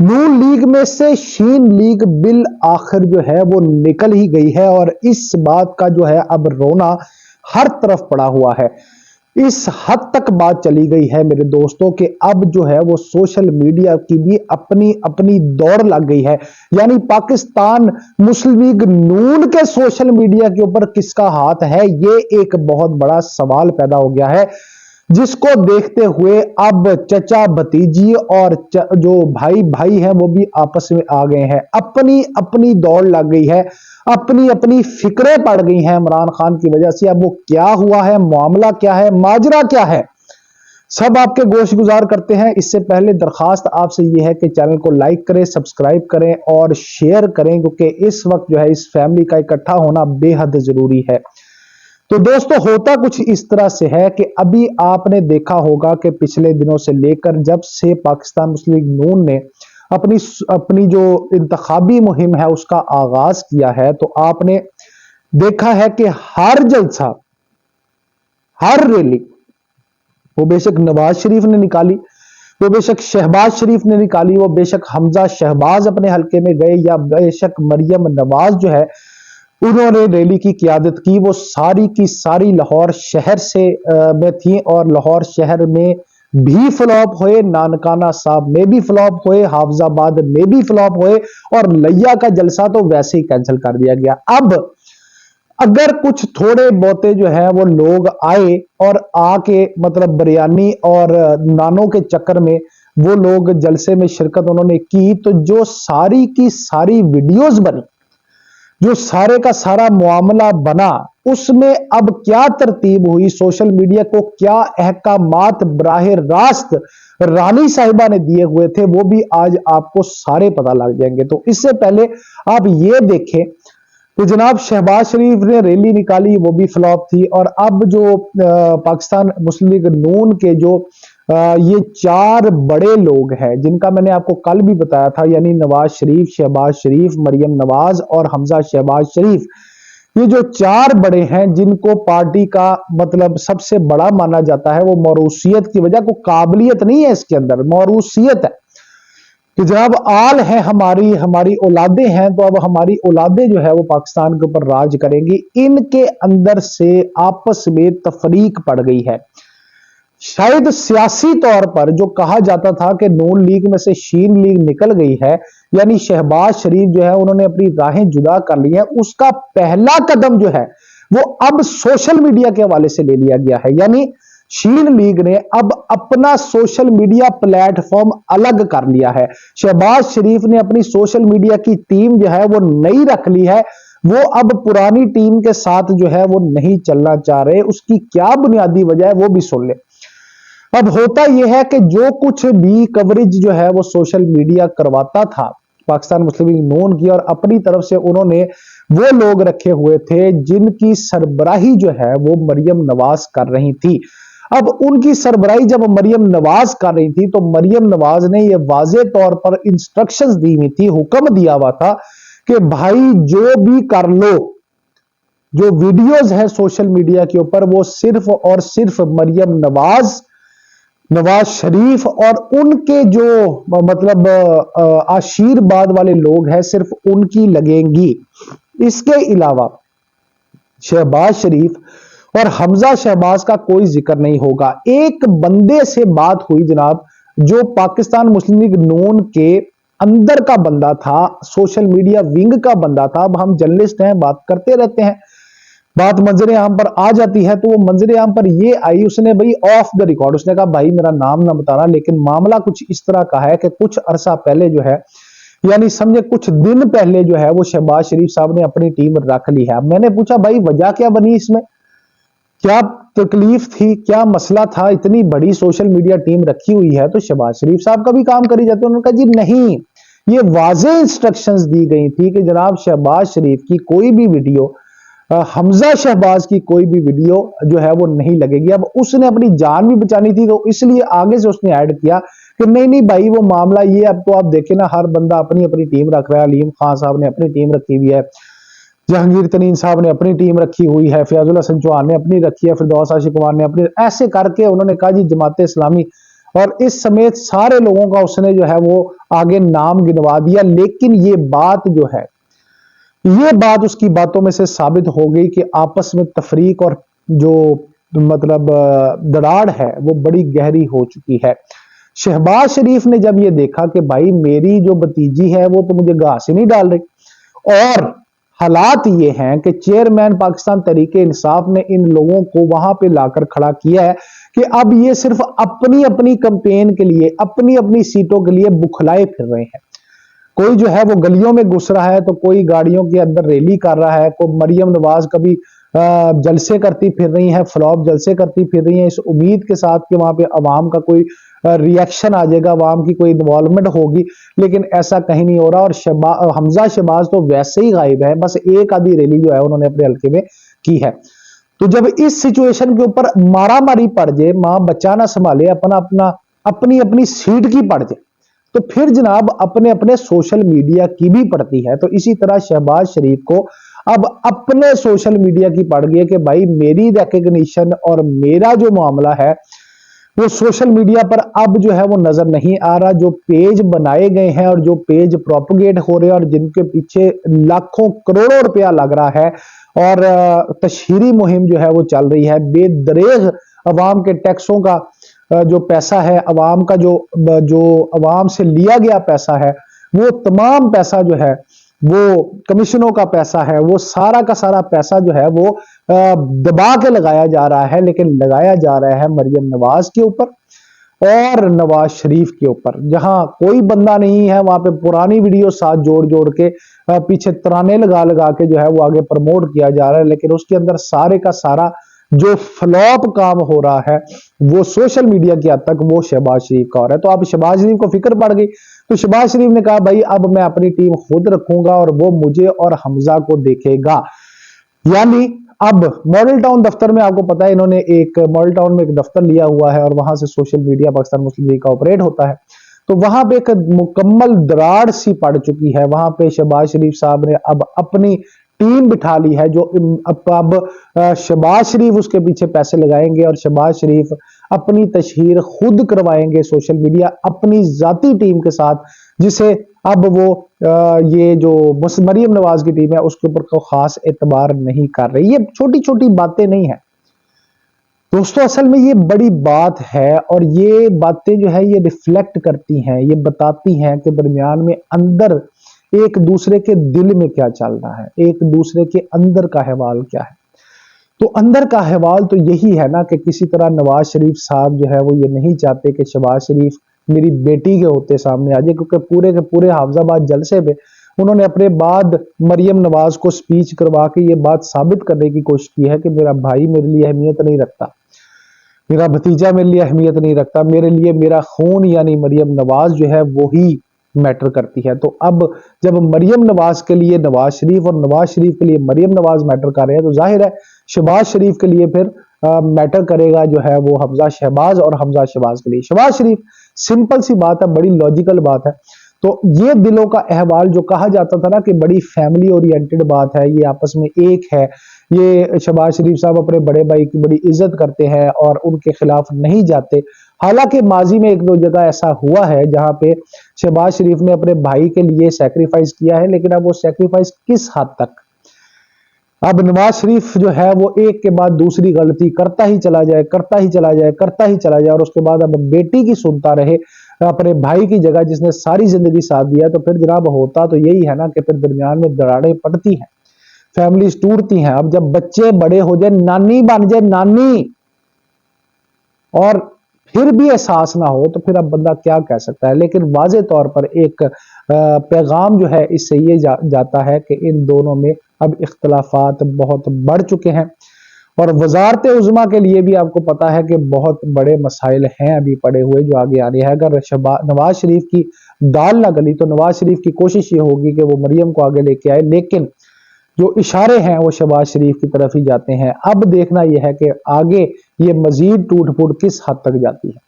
नून league में से शीन league bill आखिर जो है वो निकल ही गई है और इस बात का जो है अब रोना हर तरफ पड़ा हुआ है। इस हद तक बात चली गई है मेरे दोस्तों कि अब जो है वो सोशल मीडिया की भी अपनी अपनी दौड़ लग गई है। यानी पाकिस्तान मुस्लिम लीग नून के सोशल मीडिया के ऊपर किसका हाथ है, ये एक बहुत बड़ा सवाल पैदा हो गया है, जिसको देखते हुए अब चचा भतीजी और जो भाई भाई हैं वो भी आपस में आ गए हैं। अपनी अपनी दौड़ लग गई है, अपनी अपनी फिक्रें पड़ गई हैं इमरान खान की वजह से। अब वो क्या हुआ है, मामला क्या है, माजरा क्या है, सब आपके गोश गुजार करते हैं। इससे पहले दरखास्त आपसे ये है कि चैनल को लाइक करें, सब्सक्राइब करें और शेयर करें, क्योंकि इस वक्त जो है इस फैमिली का इकट्ठा होना बेहद जरूरी है। तो दोस्तों होता कुछ इस तरह से है कि अभी आपने देखा होगा कि पिछले दिनों से लेकर जब से पाकिस्तान मुस्लिम लीग नून ने अपनी जो इंतखाबी मुहिम है उसका आगाज किया है, तो आपने देखा है कि हर जलसा, हर रैली, वो बेशक नवाज शरीफ ने निकाली, वो बेशक शहबाज शरीफ ने निकाली, वो बेशक हमजा शहबाज अपने हलके में गए, या बेशक मरियम नवाज जो है उन्होंने रैली की क़ियादत की, वो सारी की सारी लाहौर शहर से में थी और लाहौर शहर में भी फ्लॉप हुए, नानकाना साहब में भी फ्लॉप हुए, हाफजाबाद में भी फ्लॉप हुए और लिया का जलसा तो वैसे ही कैंसिल कर दिया गया। अब अगर कुछ थोड़े बहुते जो है वो लोग आए और आके मतलब बिरयानी और नानों के चक्कर में वो लोग जलसे में शिरकत उन्होंने की, तो जो सारी की सारी वीडियोस बनी, जो सारे का सारा मामला बना, उसमें अब क्या तरतीब हुई, सोशल मीडिया को क्या अहकामात बराह रास्त रानी साहिबा ने दिए हुए थे, वो भी आज आपको सारे पता लग जाएंगे। तो इससे पहले आप ये देखें कि जनाब शहबाज शरीफ ने रैली निकाली, वो भी फ्लॉप थी। और अब जो पाकिस्तान मुस्लिम लीग नून के जो ये चार बड़े लोग हैं जिनका मैंने आपको कल भी बताया था, यानी नवाज शरीफ, शहबाज शरीफ, मरियम नवाज और हमजा शहबाज शरीफ, ये जो चार बड़े हैं जिनको पार्टी का मतलब सबसे बड़ा माना जाता है, वो मौरूसियत की वजह, को काबिलियत नहीं है इसके अंदर, मौरूसियत है कि जनाब आल है हमारी, हमारी औलादे हैं, तो अब हमारी औलादे जो है वो पाकिस्तान के ऊपर राज करेंगी। इनके अंदर से आपस में तफरीक पड़ गई है। शायद सियासी तौर पर जो कहा जाता था कि नून लीग में से शीन लीग निकल गई है, यानी शहबाज शरीफ जो है उन्होंने अपनी राहें जुदा कर ली हैं, उसका पहला कदम जो है वो अब सोशल मीडिया के हवाले से ले लिया गया है। यानी शीन लीग ने अब अपना सोशल मीडिया प्लेटफॉर्म अलग कर लिया है। शहबाज शरीफ ने अपनी सोशल मीडिया की टीम जो है वो नई रख ली है, वो अब पुरानी टीम के साथ जो है वो नहीं चलना चाह रहे। उसकी क्या बुनियादी वजह है वो भी सुन ले। अब होता यह है कि जो कुछ भी कवरेज जो है वो सोशल मीडिया करवाता था पाकिस्तान मुस्लिम लीग नून की, और अपनी तरफ से उन्होंने वो लोग रखे हुए थे जिनकी सरबराही जो है वो मरियम नवाज कर रही थी। अब उनकी सरबराही जब मरियम नवाज कर रही थी, तो मरियम नवाज ने ये वाज़े तौर पर इंस्ट्रक्शंस दी हुई थी, हुक्म दिया हुआ था कि भाई जो भी कर लो, जो वीडियोज है सोशल मीडिया के ऊपर वो सिर्फ और सिर्फ मरियम नवाज, नवाज शरीफ और उनके जो मतलब आशीर्वाद वाले लोग हैं सिर्फ उनकी लगेंगी। इसके अलावा शहबाज शरीफ और हमजा शहबाज का कोई जिक्र नहीं होगा। एक बंदे से बात हुई जनाब, जो पाकिस्तान मुस्लिम लीग नून के अंदर का बंदा था, सोशल मीडिया विंग का बंदा था। अब हम जर्नलिस्ट हैं, बात करते रहते हैं, बात मंजरे आम पर आ जाती है, तो वो मंजरे आम पर ये आई, उसने भाई ऑफ द रिकॉर्ड उसने कहा भाई मेरा नाम ना बताना, लेकिन मामला कुछ इस तरह का है कि कुछ अरसा पहले जो है, यानी समझे कुछ दिन पहले जो है वो शहबाज शरीफ साहब ने अपनी टीम रख ली है। मैंने पूछा भाई वजह क्या बनी, इसमें क्या तकलीफ थी, क्या मसला था, इतनी बड़ी सोशल मीडिया टीम रखी हुई है तो शहबाज शरीफ साहब का भी काम करी जाते। उन्होंने कहा जी नहीं, ये वाज़े इंस्ट्रक्शंस दी गई थी कि जनाब शहबाज शरीफ की कोई भी वीडियो, हमजा शहबाज की कोई भी वीडियो जो है वो नहीं लगेगी। अब उसने अपनी जान भी बचानी थी, तो इसलिए आगे से उसने ऐड किया कि नहीं नहीं भाई वो मामला ये, अब तो आप देखें ना हर बंदा अपनी अपनी टीम रख रहा है। अलीम खान साहब ने अपनी टीम रखी हुई है, जहांगीर तरीन साहब ने अपनी टीम रखी हुई है, फयाजुल हसन चौहान ने अपनी रखी है, फिरदौस आशिक कुमार ने अपनी, ऐसे करके उन्होंने कहा जी जमात इस्लामी और इस समेत सारे लोगों का उसने जो है वो आगे नाम गिनवा दिया। लेकिन ये बात उसकी बातों में से साबित हो गई कि आपस में तफरीक और जो मतलब दराड़ है वो बड़ी गहरी हो चुकी है। शहबाज शरीफ ने जब ये देखा कि भाई मेरी जो भतीजी है वो तो मुझे घास ही नहीं डाल रही, और हालात ये हैं कि चेयरमैन पाकिस्तान तहरीक इंसाफ ने इन लोगों को वहां पे लाकर खड़ा किया है कि अब ये सिर्फ अपनी अपनी कैंपेन के लिए, अपनी अपनी सीटों के लिए बुखलाए फिर रहे हैं। कोई जो है वो गलियों में घुस रहा है, तो कोई गाड़ियों के अंदर रैली कर रहा है, कोई मरियम नवाज कभी जलसे करती फिर रही है, फ्लॉप जलसे करती फिर रही है, इस उम्मीद के साथ कि वहां पे अवाम का कोई रिएक्शन आ जाएगा, अवाम की कोई इन्वॉल्वमेंट होगी। लेकिन ऐसा कहीं नहीं हो रहा। और हमजा शहबाज तो वैसे ही गायब है, बस एक आधी रैली जो है उन्होंने अपने हल्के में की है। तो जब इस सिचुएशन के ऊपर मारा मारी पड़ जाए, मां बच्चा ना संभाले, अपनी अपनी सीट की पड़ जाए, तो फिर जनाब अपने अपने सोशल मीडिया की भी पड़ती है। तो इसी तरह शहबाज शरीफ को अब अपने सोशल मीडिया की पड़ गई है कि भाई मेरी रिकग्निशन और मेरा जो मामला है वो सोशल मीडिया पर अब जो है वो नजर नहीं आ रहा। जो पेज बनाए गए हैं और जो पेज प्रोपगेट हो रहे हैं और जिनके पीछे लाखों करोड़ों रुपया लग रहा है और तशहीरी मुहिम जो है वो चल रही है, बेदरेग अवाम के टैक्सों का जो पैसा है, अवाम का जो अवाम से लिया गया पैसा है, वो तमाम पैसा जो है वो कमीशनों का पैसा है, वो सारा का सारा पैसा जो है वो दबा के लगाया जा रहा है। लेकिन लगाया जा रहा है मरियम नवाज के ऊपर और नवाज शरीफ के ऊपर। जहां कोई बंदा नहीं है वहां पे पुरानी वीडियो साथ जोड़ जोड़ के पीछे तराने लगा लगा के जो है वो आगे प्रमोट किया जा रहा है। लेकिन उसके अंदर सारे का सारा जो फ्लॉप काम हो रहा है वो सोशल मीडिया की हद तक वो शहबाज शरीफ का हो रहा है। तो अब शहबाज शरीफ को फिक्र पड़ गई, तो शहबाज शरीफ ने कहा भाई अब मैं अपनी टीम खुद रखूंगा और वो मुझे और हमजा को देखेगा। यानी अब मॉडल टाउन दफ्तर में, आपको पता है इन्होंने एक मॉडल टाउन में एक दफ्तर लिया हुआ है और वहां से सोशल मीडिया पाकिस्तान मुस्लिम लीग का ऑपरेट होता है। तो वहां पे एक मुकम्मल दराड़ सी पड़ चुकी है। वहां पे शहबाज शरीफ साहब ने अब अपनी टीम बिठा ली है, जो अब शहबाज शरीफ उसके पीछे पैसे लगाएंगे और शहबाज शरीफ अपनी तशहीर खुद करवाएंगे सोशल मीडिया अपनी जाती टीम के साथ, जिसे अब वो ये जो मरियम नवाज की टीम है उसके ऊपर को खास एतबार नहीं कर रही। ये छोटी छोटी बातें नहीं है दोस्तों, असल में ये बड़ी बात है और ये बातें जो है ये रिफ्लेक्ट करती हैं, ये बताती हैं कि दरमियान में अंदर एक दूसरे के दिल में क्या चल रहा है, एक दूसरे के अंदर का अहवाल क्या है। तो अंदर का अहवाल तो यही है ना कि किसी तरह नवाज शरीफ साहब जो है वो ये नहीं चाहते कि शहबाज शरीफ मेरी बेटी के होते सामने आ जाए, क्योंकि पूरे के पूरे हाफजाबाद जलसे पे उन्होंने अपने बाद मरियम नवाज को स्पीच करवा के ये बात साबित करने की कोशिश की है कि मेरा भाई मेरे लिए अहमियत नहीं रखता, मेरा भतीजा मेरे लिए अहमियत नहीं रखता, मेरे लिए मेरा खून यानी मरियम नवाज जो है वो ही मैटर करती है। तो अब जब मरियम नवाज के लिए नवाज शरीफ और नवाज शरीफ के लिए मरियम नवाज मैटर कर रहे हैं, तो जाहिर है शहबाज शरीफ के लिए फिर मैटर करेगा जो है वो हमजा शहबाज और हमजा शहबाज के लिए शहबाज शरीफ। सिंपल सी बात है, बड़ी लॉजिकल बात है। तो ये दिलों का अहवाल जो कहा जाता था ना कि बड़ी फैमिली ओरिएंटेड बात है, ये आपस में एक है, ये शहबाज शरीफ साहब अपने बड़े भाई की बड़ी इज्जत करते हैं और उनके खिलाफ नहीं जाते। हालांकि माजी में एक दो जगह ऐसा हुआ है जहां पे शहबाज शरीफ ने अपने भाई के लिए सैक्रिफाइस किया है, लेकिन अब वो सैक्रिफाइस किस हद तक। अब नवाज शरीफ जो है वो एक के बाद दूसरी गलती करता ही चला जाए, करता ही चला जाए, करता ही चला जाए और उसके बाद अब बेटी की सुनता रहे अपने भाई की जगह जिसने सारी जिंदगी साथ दिया। तो फिर जनाब होता तो यही है ना कि फिर दरमियान में दरारें पड़ती हैं, फैमिलीज टूटती हैं। अब जब बच्चे बड़े हो जाए, नानी बन जाए नानी, और फिर भी एहसास ना हो, तो फिर अब बंदा क्या कह सकता है। लेकिन वाज़े तौर पर एक पैगाम जो है इससे ये जाता है कि इन दोनों में अब इख्तलाफात बहुत बढ़ चुके हैं और वजारत उज़्मा के लिए भी आपको पता है कि बहुत बड़े मसाइल हैं अभी पड़े हुए जो आगे आने हैं। अगर नवाज शरीफ की दाल ना गली तो नवाज शरीफ की कोशिश ये होगी कि वो मरियम को आगे लेके आए, लेकिन जो इशारे हैं वो शहबाज शरीफ की तरफ ही जाते हैं। अब देखना यह है कि आगे ये मजीद टूट फूट किस हद तक जाती है।